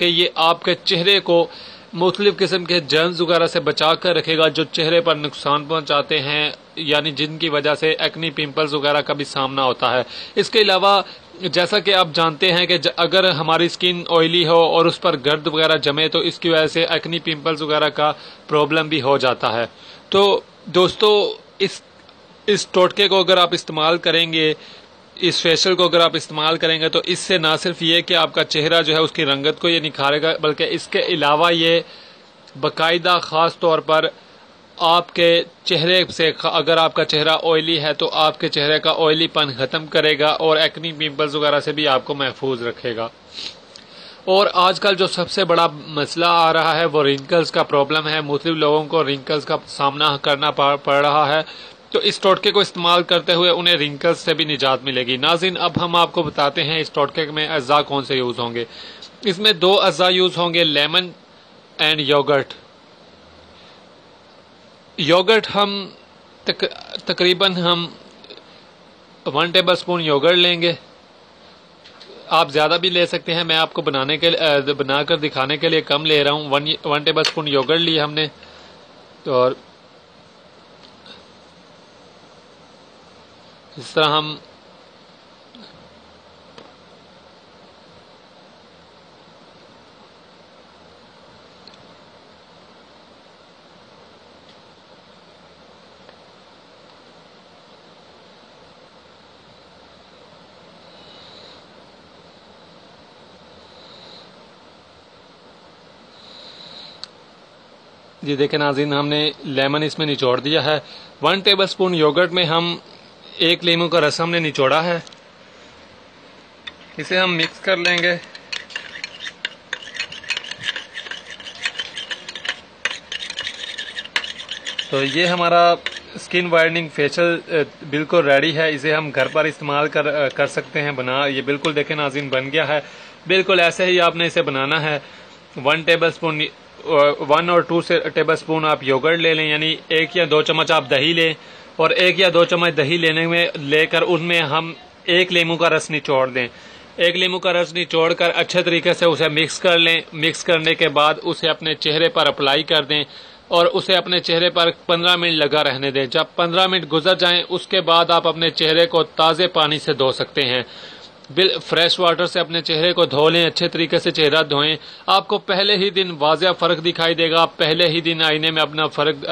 कि ये आपके चेहरे को मुख्तलिफ किस्म के जर्म्स वगैरह से बचा कर रखेगा जो चेहरे पर नुकसान पहुंचाते हैं, यानी जिनकी वजह से एक्नी पिंपल्स वगैरह का भी सामना होता है। इसके अलावा जैसा कि आप जानते हैं कि अगर हमारी स्किन ऑयली हो और उस पर गर्द वगैरह जमे तो इसकी वजह से एक्नी पिंपल्स वगैरह का प्रॉब्लम भी हो जाता है। तो दोस्तों इस टोटके को अगर आप इस्तेमाल करेंगे, इस फेशियल को अगर आप इस्तेमाल करेंगे तो इससे ना सिर्फ ये कि आपका चेहरा जो है उसकी रंगत को ये निखारेगा, बल्कि इसके अलावा ये बाकायदा ख़ास तौर पर आपके चेहरे से, अगर आपका चेहरा ऑयली है तो आपके चेहरे का ऑयलीपन ख़त्म करेगा और एक्नी पिंपल्स वगैरह से भी आपको महफूज रखेगा। और आजकल जो सबसे बड़ा मसला आ रहा है वो रिंकल्स का प्रॉब्लम है। मुख्तलिफ लोगों को रिंकल्स का सामना करना पड़ रहा है, तो इस टोटके को इस्तेमाल करते हुए उन्हें रिंकल्स से भी निजात मिलेगी। नाज़रीन, अब हम आपको बताते हैं इस टोटके में अज़ा कौन से यूज़ होंगे। इसमें 2 अज़ा यूज़ होंगे, लेमन एंड योगर्ट। योगर्ट हम तकरीबन 1 टेबल स्पून योगर्ट लेंगे। आप ज़्यादा भी ले सकते हैं, मैं आपको बनाकर दिखाने के लिए कम ले रहा हूँ। 1 टेबल स्पून योगर्ट लिया हमने। तो और इस तरह हम जी देखें नाज़रीन, हमने लेमन इसमें निचोड़ दिया है। 1 टेबल स्पून योगर्ट में हम 1 लीमू का रस हमने निचोड़ा है, इसे हम मिक्स कर लेंगे। तो ये हमारा स्किन वाइटनिंग फेशियल बिल्कुल रेडी है। इसे हम घर पर इस्तेमाल कर सकते हैं ये बिल्कुल देखें नाज़रीन बन गया है। बिल्कुल ऐसे ही आपने इसे बनाना है। 1 टेबल स्पून 1 और 2 टेबल स्पून आप योगर्ट ले लें, यानी 1 या 2 चम्मच आप दही लें, और 1 या 2 चम्मच दही लेकर उनमें हम 1 लीमू का रस निचोड़ दें। 1 लीमू का रस निचोड़ कर अच्छे तरीके से उसे मिक्स कर लें। मिक्स करने के बाद उसे अपने चेहरे पर अप्लाई कर दें और उसे अपने चेहरे पर 15 मिनट लगा रहने दें। जब 15 मिनट गुजर जाएं उसके बाद आप अपने चेहरे को ताज़े पानी से धो सकते हैं। फ्रेश वाटर से अपने चेहरे को धो लें, अच्छे तरीके से चेहरा धोएं। आपको पहले ही दिन वाज़ेह फ़र्क दिखाई देगा। आप पहले ही दिन आईने में अपना फ़र्क